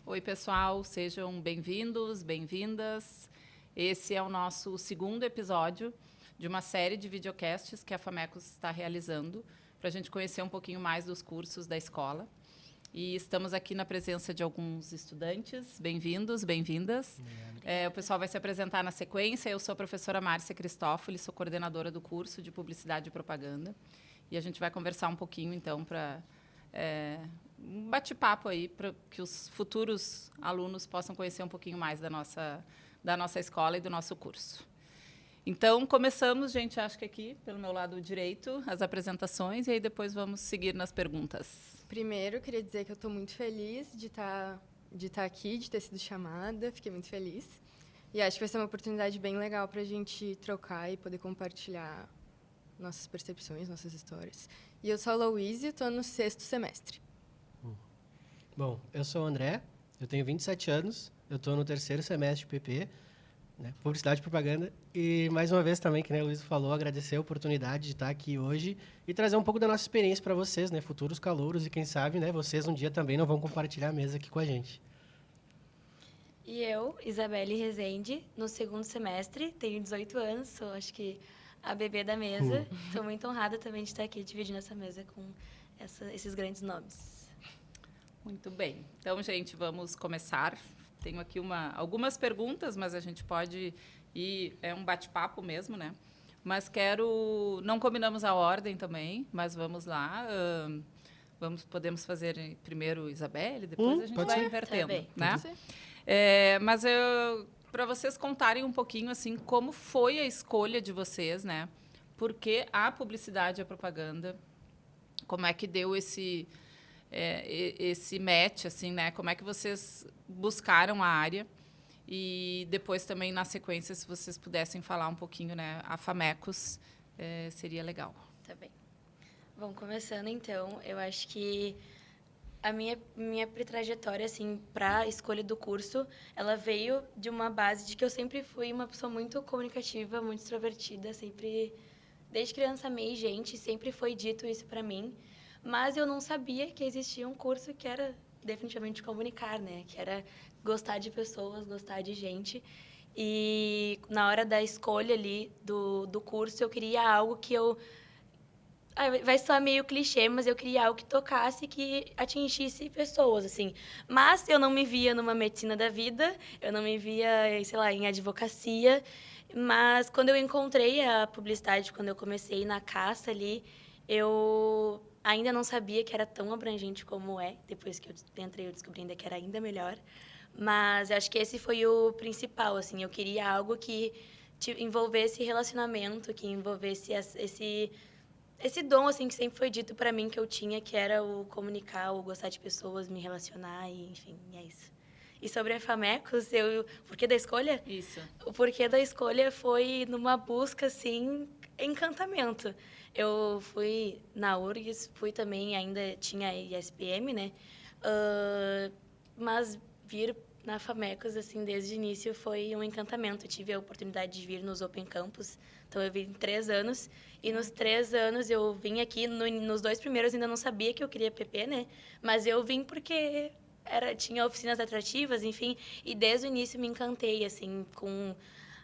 Oi, pessoal, sejam bem-vindos, bem-vindas. Esse é o nosso segundo episódio de uma série de videocasts que a Famecos está realizando para a gente conhecer um pouquinho mais dos cursos da escola. E estamos aqui na presença de alguns estudantes. Bem-vindos, bem-vindas. O pessoal vai se apresentar na sequência. Eu sou a professora Márcia Cristófoli, sou coordenadora do curso de Publicidade e Propaganda. E a gente vai conversar um pouquinho, então, para um bate-papo aí, para que os futuros alunos possam conhecer um pouquinho mais da nossa escola e do nosso curso. Então, começamos, gente, acho que aqui, pelo meu lado direito, as apresentações, e aí depois vamos seguir nas perguntas. Primeiro, queria dizer que eu estou muito feliz de estar aqui, de ter sido chamada. Fiquei muito feliz. E acho que vai ser uma oportunidade bem legal para a gente trocar e poder compartilhar nossas percepções, nossas histórias. E eu sou a Louise e estou no 6º semestre. Bom, eu sou o André, eu tenho 27 anos, eu estou no 3º semestre de PP, né, Publicidade e Propaganda, e mais uma vez também, que a Luísa falou, agradecer a oportunidade de estar aqui hoje e trazer um pouco da nossa experiência para vocês, né, futuros calouros, e quem sabe, né, vocês um dia também não vão compartilhar a mesa aqui com a gente. E eu, Isabelle Rezende, no 2º semestre, tenho 18 anos, sou acho que a bebê da mesa. Estou muito honrada também de estar aqui dividindo essa mesa com esses grandes nomes. Muito bem. Então, gente, vamos começar. Tenho aqui algumas perguntas, mas a gente pode ir... É um bate-papo mesmo, né? Mas não combinamos a ordem também, mas vamos lá. Podemos fazer primeiro Isabelle, depois a gente vai invertendo. Tá bem. Né? Mas para vocês contarem um pouquinho assim, como foi a escolha de vocês, né? Por que a publicidade e a propaganda? Como é que deu esse match, assim, né? Como é que vocês buscaram a área? E depois também, na sequência, se vocês pudessem falar um pouquinho, né? A Famecos, seria legal. Tá bem. Bom, começando então, eu acho que a minha trajetória, assim, para a escolha do curso, ela veio de uma base de que eu sempre fui uma pessoa muito comunicativa, muito extrovertida, sempre, desde criança amei gente, sempre foi dito isso para mim. Mas eu não sabia que existia um curso que era definitivamente comunicar, né? Que era gostar de pessoas, gostar de gente. E na hora da escolha ali do curso, eu queria algo que eu... vai soar meio clichê, mas eu queria algo que tocasse, que atingisse pessoas, assim. Mas eu não me via numa medicina da vida, eu não me via, sei lá, em advocacia. Mas quando eu encontrei a publicidade, quando eu comecei na caça ali, eu ainda não sabia que era tão abrangente como é. Depois que eu entrei, eu descobri ainda que era ainda melhor. Mas eu acho que esse foi o principal, assim. Eu queria algo que envolvesse relacionamento, que envolvesse esse dom, assim, que sempre foi dito para mim que eu tinha, que era o comunicar, o gostar de pessoas, me relacionar, e, enfim, é isso. E sobre a Famecos, o porquê da escolha? Isso. O porquê da escolha foi numa busca, assim, encantamento. Eu fui na URGS, fui também, ainda tinha a ISPM, né? Mas vir na Famecos, assim, desde o início foi um encantamento. Eu tive a oportunidade de vir nos Open Campus, então eu vim 3 anos. E nos 3 anos eu vim aqui, nos 2 primeiros ainda não sabia que eu queria PP, né? Mas eu vim porque tinha oficinas atrativas, enfim. E desde o início me encantei, assim, com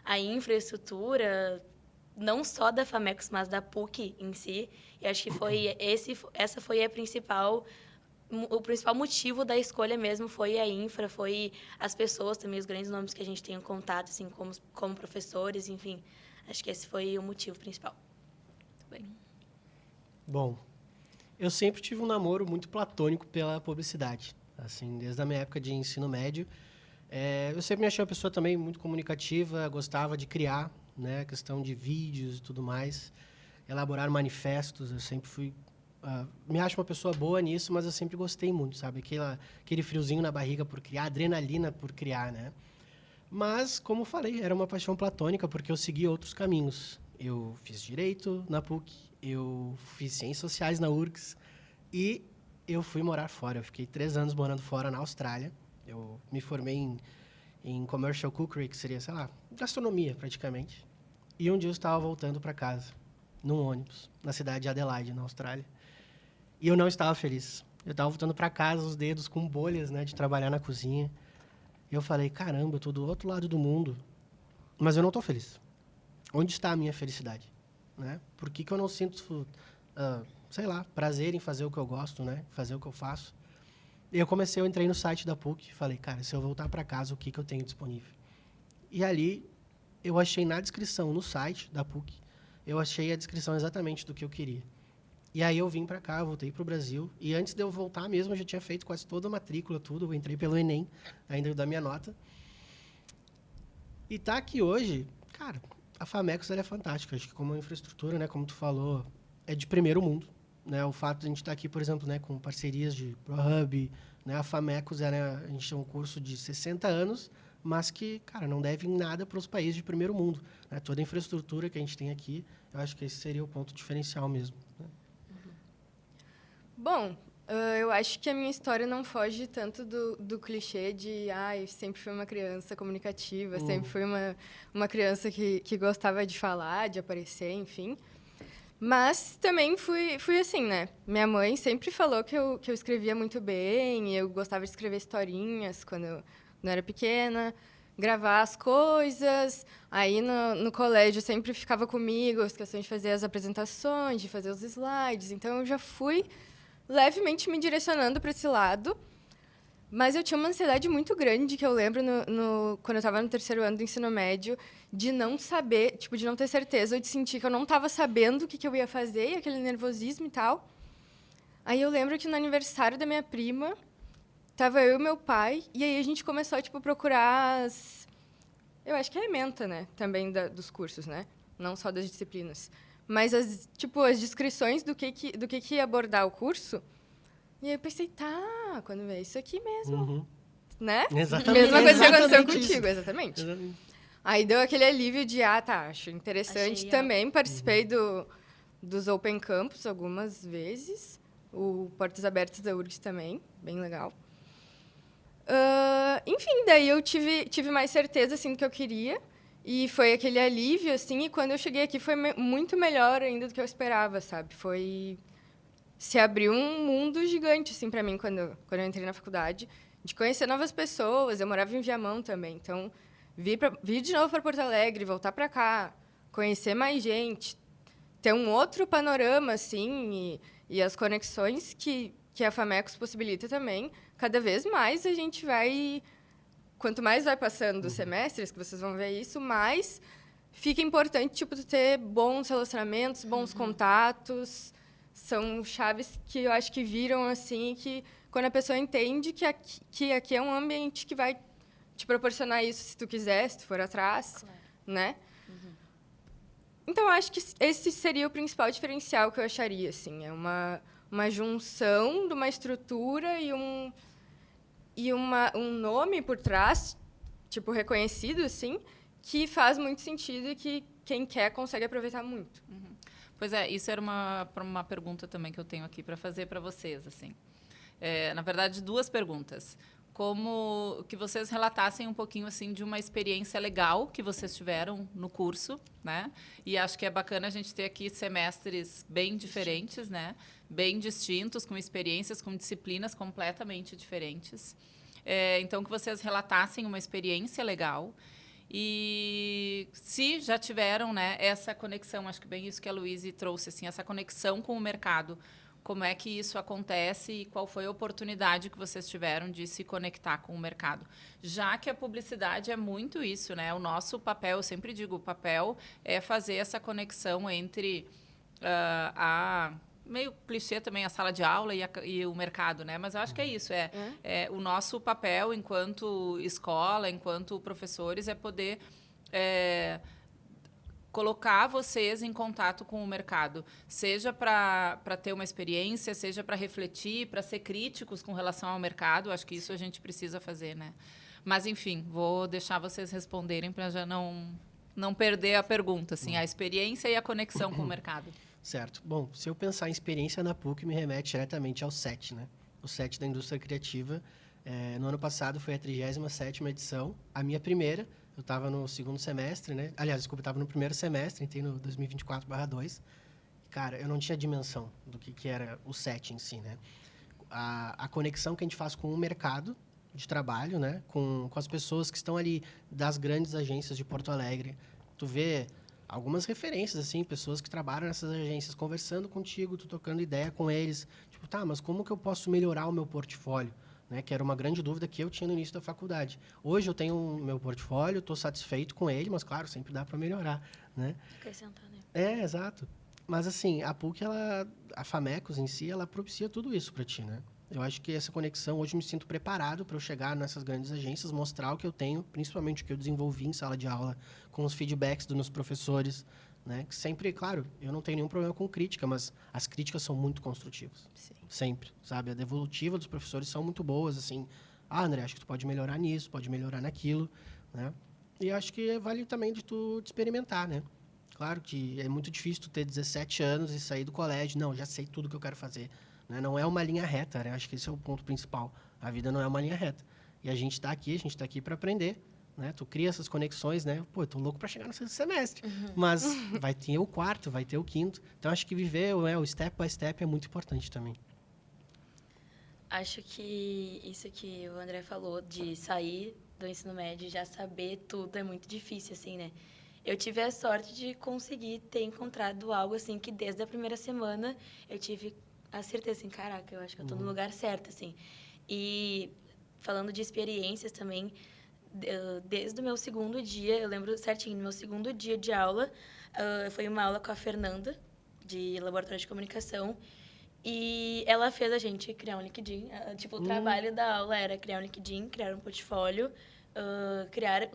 a infraestrutura, não só da Famecos, mas da PUC em si. E acho que essa foi o principal motivo da escolha mesmo, foi a infra, foi as pessoas também, os grandes nomes que a gente tem em contato, assim, como professores, enfim. Acho que esse foi o motivo principal. Muito bem. Bom, eu sempre tive um namoro muito platônico pela publicidade, assim, desde a minha época de ensino médio. Eu sempre me achei uma pessoa também muito comunicativa, gostava de criar, né, questão de vídeos e tudo mais, elaborar manifestos. Eu sempre fui... me acho uma pessoa boa nisso, mas eu sempre gostei muito, sabe? Aquele friozinho na barriga por criar, adrenalina por criar, né? Mas, como falei, era uma paixão platônica, porque eu segui outros caminhos. Eu fiz Direito na PUC, eu fiz Ciências Sociais na URGS e eu fui morar fora. Eu fiquei 3 anos morando fora na Austrália. Eu me formei em Commercial Cookery, que seria, sei lá, gastronomia, praticamente. E um dia eu estava voltando para casa, num ônibus, na cidade de Adelaide, na Austrália. E eu não estava feliz. Eu tava voltando para casa, os dedos com bolhas, né, de trabalhar na cozinha. E eu falei, caramba, eu tô do outro lado do mundo, mas eu não tô feliz. Onde está a minha felicidade? Né? Por que eu não sinto, sei lá, prazer em fazer o que eu gosto, né? Fazer o que eu faço? E eu entrei no site da PUC e falei, cara, se eu voltar para casa, o que eu tenho disponível? E ali, eu achei na descrição, no site da PUC, eu achei a descrição exatamente do que eu queria. E aí eu vim para cá, eu voltei para o Brasil. E antes de eu voltar mesmo, eu já tinha feito quase toda a matrícula, tudo. Eu entrei pelo Enem, ainda da minha nota. E tá aqui hoje, cara, a Famecos ela é fantástica. Acho que como infraestrutura, né, como tu falou, é de primeiro mundo. Né? O fato de a gente estar aqui, por exemplo, né, com parcerias de ProHub, né, a Famecos, a gente é um curso de 60 anos, mas que, cara, não deve em nada para os países de primeiro mundo. Né? Toda a infraestrutura que a gente tem aqui, eu acho que esse seria o ponto diferencial mesmo. Né? Bom, eu acho que a minha história não foge tanto do clichê de eu sempre fui uma criança comunicativa, sempre fui uma criança que gostava de falar, de aparecer, enfim. Mas também fui assim, né? Minha mãe sempre falou que eu escrevia muito bem, eu gostava de escrever historinhas quando eu era pequena, gravar as coisas. Aí, no colégio, sempre ficava comigo as questões de fazer as apresentações, de fazer os slides. Então, eu já fui levemente me direcionando para esse lado. Mas eu tinha uma ansiedade muito grande, que eu lembro quando eu estava no terceiro ano do ensino médio, de não saber, tipo, de não ter certeza, ou de sentir que eu não estava sabendo o que eu ia fazer, e aquele nervosismo e tal. Aí eu lembro que no aniversário da minha prima, tava eu e meu pai, e aí a gente começou a procurar eu acho que é ementa, né? Também dos cursos, né? Não só das disciplinas. Mas as descrições do que ia abordar o curso. E aí eu pensei, quando vê isso aqui mesmo. Uhum. Né? Exatamente. Mesma coisa que aconteceu Exatamente contigo, isso. exatamente. Aí deu aquele alívio de, acho interessante. Achei, Também participei dos Open Campus algumas vezes. O Portas Abertas da URGS também, bem legal. Enfim, daí eu tive mais certeza assim, do que eu queria. E foi aquele alívio, assim, e quando eu cheguei aqui foi muito melhor ainda do que eu esperava, sabe? Se abriu um mundo gigante, assim, para mim, quando eu entrei na faculdade, de conhecer novas pessoas. Eu morava em Viamão também, então vir de novo para Porto Alegre, voltar para cá, conhecer mais gente, ter um outro panorama, assim, e as conexões que a Famecos possibilita também. Cada vez mais a gente vai... Quanto mais vai passando os semestres, que vocês vão ver isso, mais fica importante, tu ter bons relacionamentos, bons contatos. São chaves que eu acho que viram, assim, que quando a pessoa entende que aqui é um ambiente que vai te proporcionar isso, se tu quiser, se tu for atrás, claro. Né? Então, eu acho que esse seria o principal diferencial que eu acharia, assim. É uma junção de uma estrutura e um nome por trás, reconhecido, assim, que faz muito sentido e que quem quer consegue aproveitar muito. Uhum. Pois é, isso era uma pergunta também que eu tenho aqui para fazer para vocês, assim. Na verdade, duas perguntas. Como que vocês relatassem um pouquinho assim de uma experiência legal que vocês tiveram no curso, né? E acho que é bacana a gente ter aqui semestres bem diferentes, né? Bem distintos, com experiências, com disciplinas completamente diferentes. Então, que vocês relatassem uma experiência legal e se já tiveram, né, essa conexão, acho que bem isso que a Luíse trouxe, assim, essa conexão com o mercado. Como é que isso acontece e qual foi a oportunidade que vocês tiveram de se conectar com o mercado? Já que a publicidade é muito isso, né? O nosso papel, eu sempre digo, o papel é fazer essa conexão entre meio clichê também, a sala de aula e o mercado, né? Mas eu acho que é isso, o nosso papel enquanto escola, enquanto professores, é poder... colocar vocês em contato com o mercado, seja para ter uma experiência, seja para refletir, para ser críticos com relação ao mercado. Acho que isso a gente precisa fazer, né? Mas, enfim, vou deixar vocês responderem para já não perder a pergunta, assim, a experiência e a conexão com o mercado. Certo. Bom, se eu pensar em experiência na PUC, me remete diretamente ao SET, né? O SET da Indústria Criativa. No ano passado foi a 37ª edição, a minha primeira. Eu estava no segundo semestre, né? Aliás, desculpa, eu estava no primeiro semestre, entrei no 2024/2. Cara, eu não tinha dimensão do que era o SET em si, né? a conexão que a gente faz com o mercado de trabalho, né? Com as pessoas que estão ali das grandes agências de Porto Alegre. Tu vê algumas referências, assim, pessoas que trabalham nessas agências conversando contigo, tu trocando ideia com eles. Tipo, tá, mas como que eu posso melhorar o meu portfólio? Né? Que era uma grande dúvida que eu tinha no início da faculdade. Hoje eu tenho o meu portfólio, estou satisfeito com ele, mas, claro, sempre dá para melhorar, né? Acrescentar, né? Exato. Mas, assim, a PUC, a Famecos em si, ela propicia tudo isso para ti, né? Eu acho que essa conexão, hoje eu me sinto preparado para eu chegar nessas grandes agências, mostrar o que eu tenho, principalmente o que eu desenvolvi em sala de aula, com os feedbacks dos meus professores, né? Que sempre, claro, eu não tenho nenhum problema com crítica, mas as críticas são muito construtivas. Sim. Sempre, sabe? A devolutiva dos professores são muito boas, assim. Ah, André, acho que tu pode melhorar nisso, pode melhorar naquilo, né? E acho que vale também de tu experimentar, né? Claro que é muito difícil tu ter 17 anos e sair do colégio. Não, já sei tudo que eu quero fazer. Né? Não é uma linha reta, né? Acho que esse é o ponto principal. A vida não é uma linha reta. E a gente está aqui para aprender. Né? Tu cria essas conexões, né? Pô, eu tô louco para chegar no sexto semestre. Mas vai ter o quarto, vai ter o quinto. Então, acho que viver o step by step é muito importante também. Acho que isso que o André falou, de sair do ensino médio e já saber tudo, é muito difícil, assim, né? Eu tive a sorte de conseguir ter encontrado algo, assim, que desde a primeira semana eu tive a certeza, assim, caraca, eu acho que eu tô no lugar certo, assim. E falando de experiências também, desde o meu segundo dia, eu lembro certinho, no meu segundo dia de aula, foi uma aula com a Fernanda, de Laboratório de Comunicação, e ela fez a gente criar um LinkedIn. Tipo, o trabalho da aula era criar um LinkedIn, criar um portfólio, criar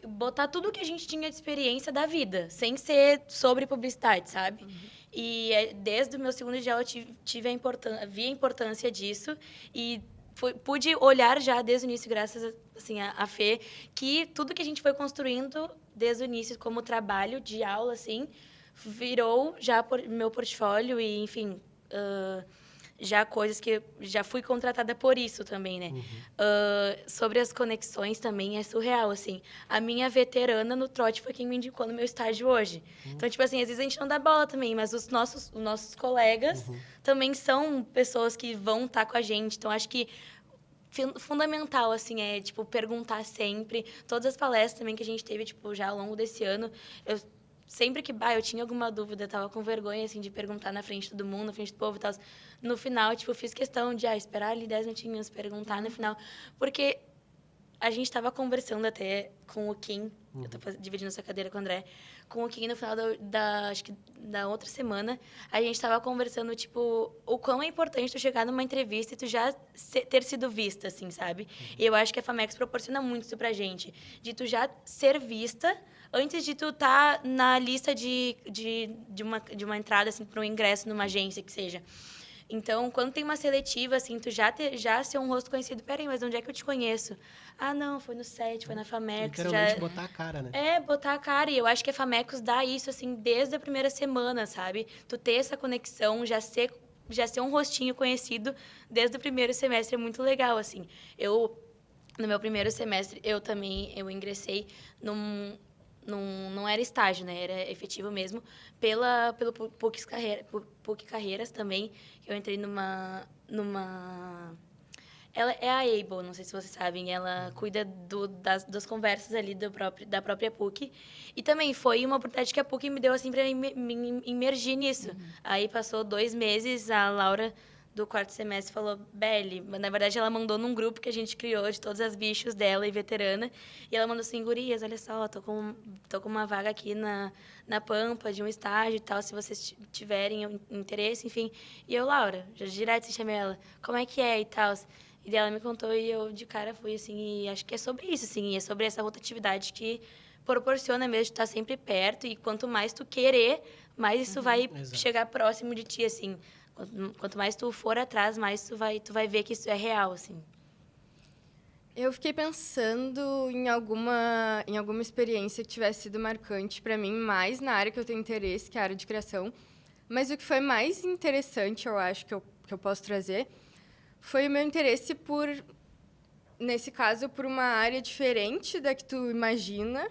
botar tudo o que a gente tinha de experiência da vida, sem ser sobre publicidade, sabe? E desde o meu segundo dia eu vi a importância disso e pude olhar já desde o início, graças assim, a Fê, que tudo que a gente foi construindo desde o início como trabalho de aula, assim, virou já meu portfólio e, enfim, já coisas que já fui contratada por isso também, né? Sobre as conexões também é surreal, assim. A minha veterana no trote foi quem me indicou no meu estágio hoje. Então, tipo assim, às vezes a gente não dá bola também, mas os nossos colegas também são pessoas que vão estar com a gente. Então, acho que fundamental, assim, é, tipo, perguntar sempre. Todas as palestras também que a gente teve, tipo, já ao longo desse ano, sempre que, eu tinha alguma dúvida, tava com vergonha, assim, de perguntar na frente de todo mundo, na frente do povo e tal. No final, tipo, fiz questão de, esperar ali 10 minutinhos, perguntar no final. Porque a gente tava conversando até com o Kim, eu tô dividindo essa cadeira com o André, com o Kim no final acho que da outra semana, a gente tava conversando, tipo, o quão é importante tu chegar numa entrevista e tu já ter sido vista, assim, sabe? E eu acho que a Famex proporciona muito isso pra gente, de tu já ser vista antes de tu estar na lista de uma entrada, assim, para um ingresso numa agência, que seja. Então, quando tem uma seletiva, assim, tu já ser um rosto conhecido. Peraí, mas onde é que eu te conheço? Ah, não, foi no SET, foi na Famecos. Literalmente botar a cara, né? Botar a cara. E eu acho que a Famecos dá isso, assim, desde a primeira semana, sabe? Tu ter essa conexão, já ser um rostinho conhecido desde o primeiro semestre é muito legal, assim. No meu primeiro semestre, eu ingressei não era estágio, né? Era efetivo mesmo. Pelo PUC Carreiras também. Eu entrei numa... Ela é a Able, não sei se vocês sabem. Ela cuida das conversas ali da própria PUC. E também foi uma oportunidade que a PUC me deu, assim, para me imergir nisso. Aí passou 2 meses, a Laura do quarto semestre falou, Beli, na verdade ela mandou num grupo que a gente criou de todas as bichos dela e veterana, e ela mandou assim, gurias, olha só, tô com uma vaga aqui na Pampa de um estágio e tal, se vocês tiverem interesse, enfim. E eu, Laura, já direto chamei ela, como é que é e tal. E daí ela me contou e eu de cara fui assim, e acho que é sobre isso, assim, é sobre essa rotatividade que proporciona mesmo de estar sempre perto, e quanto mais tu querer, mais isso vai chegar próximo de ti, assim. Quanto mais tu for atrás, mais tu vai ver que isso é real, assim. Eu fiquei pensando em alguma experiência que tivesse sido marcante para mim, mais na área que eu tenho interesse, que é a área de criação. Mas o que foi mais interessante, eu acho, que eu posso trazer, foi o meu interesse nesse caso, por uma área diferente da que tu imagina,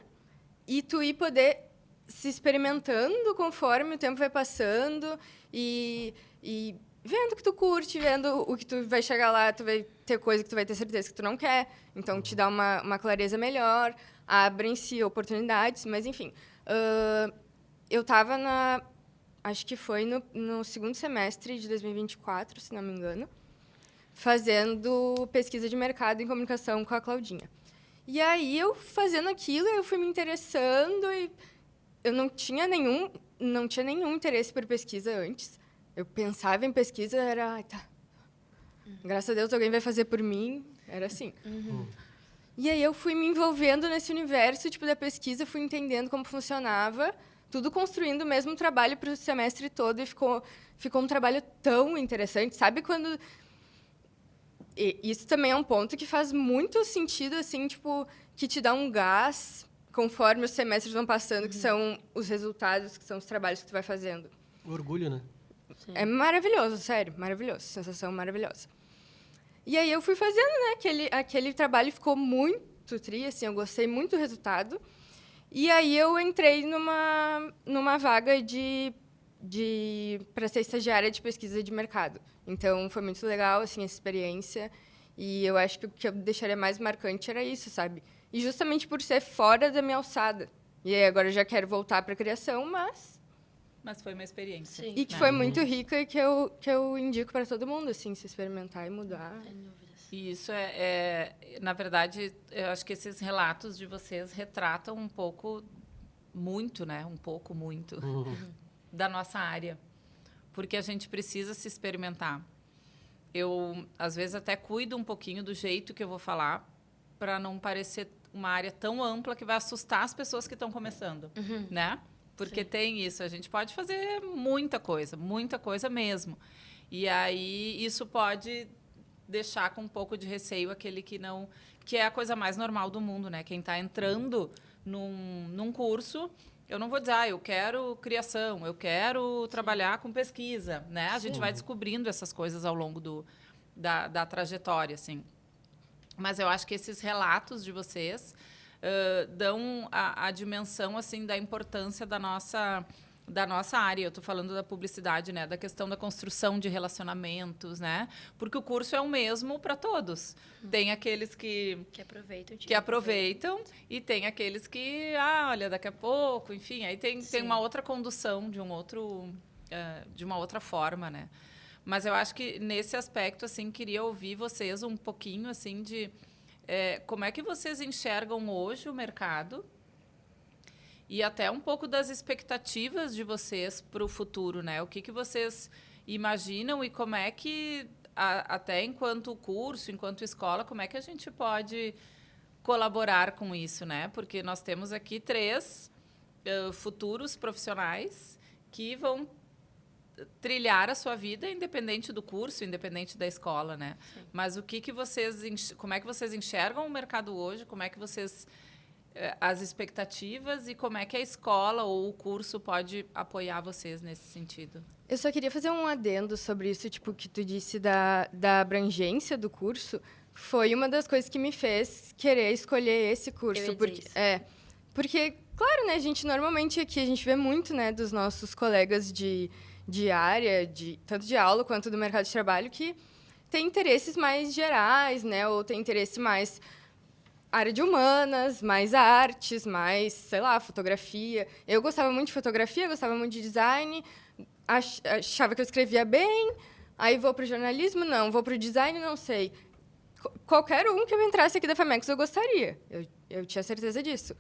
e tu ir poder se experimentando conforme o tempo vai passando e vendo o que tu curte, vendo o que tu vai chegar lá, tu vai ter coisa que tu vai ter certeza que tu não quer. Então, te dá uma clareza melhor, abrem-se oportunidades, mas, enfim. Eu estava acho que foi no segundo semestre de 2024, se não me engano, fazendo pesquisa de mercado em comunicação com a Claudinha. E aí, eu fazendo aquilo, eu fui me interessando e eu não tinha nenhum interesse por pesquisa antes. Eu pensava em pesquisa, era... tá. Graças a Deus, alguém vai fazer por mim. Era assim. E aí, eu fui me envolvendo nesse universo tipo da pesquisa, fui entendendo como funcionava, tudo construindo o mesmo trabalho para o semestre todo e ficou um trabalho tão interessante. Sabe quando... E isso também é um ponto que faz muito sentido, assim, tipo, que te dá um gás conforme os semestres vão passando, que são os resultados, que são os trabalhos que tu vai fazendo. Orgulho, né? Sim. É maravilhoso, sério, maravilhoso, sensação maravilhosa. E aí eu fui fazendo, né, aquele trabalho ficou muito assim, eu gostei muito do resultado. E aí eu entrei numa vaga para ser estagiária de pesquisa de mercado. Então, foi muito legal, assim, essa experiência. E eu acho que o que eu deixaria mais marcante era isso, sabe? E justamente por ser fora da minha alçada. E aí, agora eu já quero voltar para a criação, mas foi uma experiência. Sim. E que foi muito rica e que eu indico para todo mundo, assim, se experimentar e mudar. Sem dúvidas. E isso na verdade, eu acho que esses relatos de vocês retratam um pouco, muito, né? Um pouco, muito, da nossa área. Porque a gente precisa se experimentar. Eu, às vezes, até cuido um pouquinho do jeito que eu vou falar, para não parecer uma área tão ampla que vai assustar as pessoas que estão começando, né? Porque Sim. tem isso, a gente pode fazer muita coisa mesmo. E aí isso pode deixar com um pouco de receio aquele que é a coisa mais normal do mundo, né? Quem está entrando num curso, eu não vou dizer, eu quero criação, eu quero trabalhar com pesquisa, né? A gente vai descobrindo essas coisas ao longo da trajetória, assim. Mas eu acho que esses relatos de vocês dão a dimensão, assim, da importância da nossa área. Eu estou falando da publicidade, né? Da questão da construção de relacionamentos, né? Porque o curso é o mesmo para todos. Tem aqueles que aproveitam e tem aqueles que, olha, daqui a pouco, enfim, aí tem uma outra condução de de uma outra forma, né? Mas eu acho que nesse aspecto, assim, queria ouvir vocês um pouquinho, assim, de como é que vocês enxergam hoje o mercado e até um pouco das expectativas de vocês para o futuro, né? O que vocês imaginam e como é que, até enquanto curso, enquanto escola, como é que a gente pode colaborar com isso, né? Porque nós temos aqui 3 futuros profissionais que vão trilhar a sua vida independente do curso, independente da escola, né? Sim. Mas como é que vocês enxergam o mercado hoje? Como é que vocês as expectativas e como é que a escola ou o curso pode apoiar vocês nesse sentido? Eu só queria fazer um adendo sobre isso, tipo, que tu disse da abrangência do curso. Foi uma das coisas que me fez querer escolher esse curso. Porque, claro, né, a gente normalmente aqui, a gente vê muito, né, dos nossos colegas de área, tanto de aula quanto do mercado de trabalho, que tem interesses mais gerais, né, ou tem interesse mais área de humanas, mais artes, mais, sei lá, fotografia. Eu gostava muito de fotografia, gostava muito de design, achava que eu escrevia bem, aí vou para o jornalismo, não, vou para o design, não sei. Qualquer um que eu entrasse aqui da FAMECS eu gostaria, eu tinha certeza disso.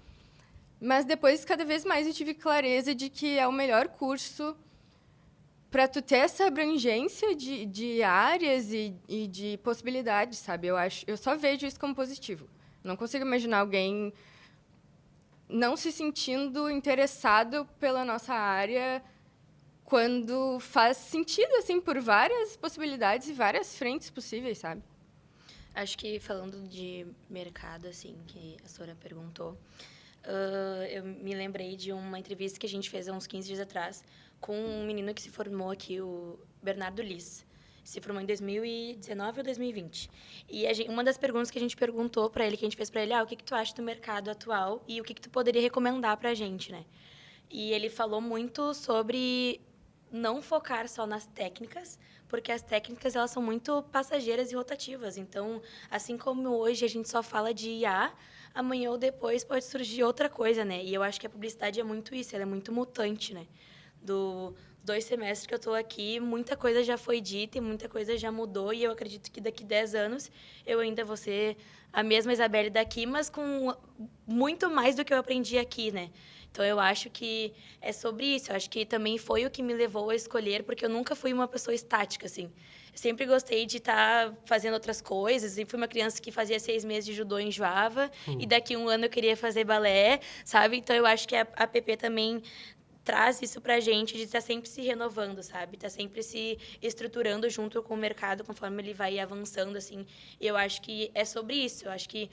Mas depois, cada vez mais, eu tive clareza de que é o melhor curso para tu ter essa abrangência de áreas e de possibilidades, sabe? Eu só vejo isso como positivo. Não consigo imaginar alguém não se sentindo interessado pela nossa área quando faz sentido, assim, por várias possibilidades e várias frentes possíveis, sabe? Acho que, falando de mercado, assim, que a Sora perguntou, eu me lembrei de uma entrevista que a gente fez há uns 15 dias atrás com um menino que se formou aqui, o Bernardo Liz. Se formou em 2019 ou 2020. E uma das perguntas que a gente perguntou para ele, que a gente fez para ele, o que tu acha do mercado atual e o que tu poderia recomendar para a gente, né? E ele falou muito sobre não focar só nas técnicas, porque as técnicas elas são muito passageiras e rotativas. Então, assim como hoje a gente só fala de IA, amanhã ou depois pode surgir outra coisa, né? E eu acho que a publicidade é muito isso, ela é muito mutante, né? Dos 2 semestres que eu estou aqui, muita coisa já foi dita e muita coisa já mudou, e eu acredito que daqui 10 anos eu ainda vou ser a mesma Isabelle daqui, mas com muito mais do que eu aprendi aqui, né? Então, eu acho que é sobre isso. Eu acho que também foi o que me levou a escolher, porque eu nunca fui uma pessoa estática, assim. Eu sempre gostei de estar fazendo outras coisas. E fui uma criança que fazia 6 meses de judô e enjoava. E daqui 1 ano eu queria fazer balé, sabe? Então, eu acho que a PP também traz isso pra gente, de estar sempre se renovando, sabe? Tá sempre se estruturando junto com o mercado, conforme ele vai avançando, assim. E eu acho que é sobre isso. Eu acho que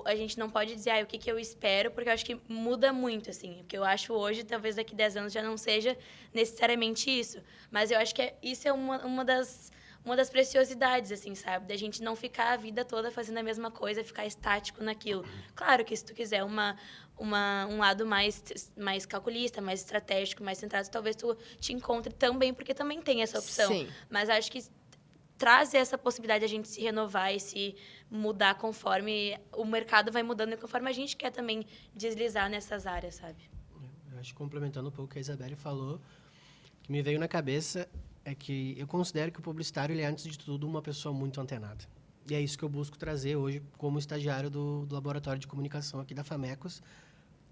a gente não pode dizer, o que eu espero, porque eu acho que muda muito, assim. O que eu acho hoje, talvez daqui 10 anos já não seja necessariamente isso. Mas eu acho que isso é uma das preciosidades, assim, sabe? Da gente não ficar a vida toda fazendo a mesma coisa, ficar estático naquilo. Claro que se tu quiser um lado mais calculista, mais estratégico, mais centrado, talvez tu te encontre também, porque também tem essa opção. Sim. Mas acho que traz essa possibilidade de a gente se renovar e se mudar conforme o mercado vai mudando e conforme a gente quer também deslizar nessas áreas, sabe? Eu acho que complementando um pouco o que a Isabelle falou, o que me veio na cabeça é que eu considero que o publicitário, ele é, antes de tudo, uma pessoa muito antenada. E é isso que eu busco trazer hoje como estagiário do Laboratório de Comunicação aqui da Famecos,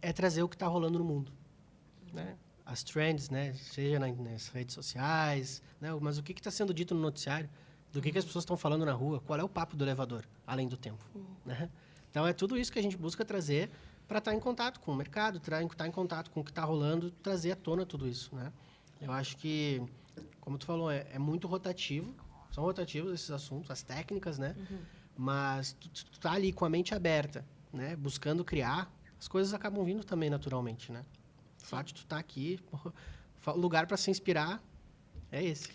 é trazer o que está rolando no mundo. Né? As trends, né? Seja nas redes sociais, né? Mas o que está sendo dito no noticiário, do que as pessoas estão falando na rua, qual é o papo do elevador, além do tempo. Né? Então, é tudo isso que a gente busca trazer para estar em contato com o mercado, estar em contato com o que está rolando, trazer à tona tudo isso. Né? Eu acho que, como tu falou, é muito rotativo, são rotativos esses assuntos, as técnicas, né? Mas tu tá ali com a mente aberta, né? Buscando criar, as coisas acabam vindo também naturalmente, né? O fato de tu estar aqui, o lugar para se inspirar é esse.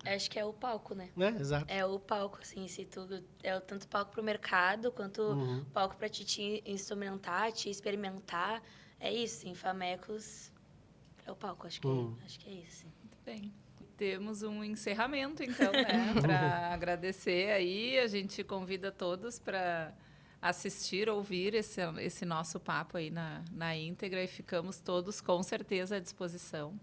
Acho que é o palco, né? Né? Exato. É o palco, assim, se tudo... É tanto palco pro mercado, quanto palco para te instrumentar, te experimentar. É isso, sim, Famecos é o palco, acho que é isso, sim. Muito bem. Temos um encerramento, então, né? Para agradecer aí, a gente convida todos para assistir, ouvir esse nosso papo aí na íntegra, e ficamos todos com certeza à disposição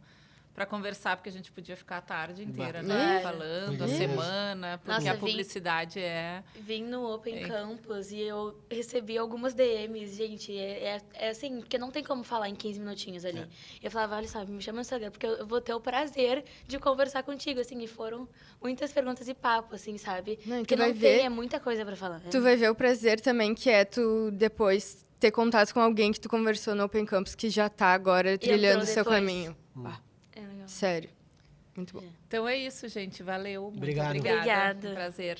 para conversar, porque a gente podia ficar a tarde inteira, né? Falando, a semana, porque Nossa, a publicidade Vim no Open Campus e eu recebi algumas DMs, gente, é assim, porque não tem como falar em 15 minutinhos ali. Eu falava, olha só, me chama no Instagram, porque eu vou ter o prazer de conversar contigo, assim, e foram muitas perguntas e papo, assim, sabe? Não, Porque não tem, é muita coisa para falar. Tu vai ver o prazer também que é tu depois ter contato com alguém que tu conversou no Open Campus que já tá agora trilhando o seu depois. caminho. É legal. Sério. Muito bom. Então é isso, gente. Valeu. Muito Obrigado. obrigada. Obrigada. Um prazer.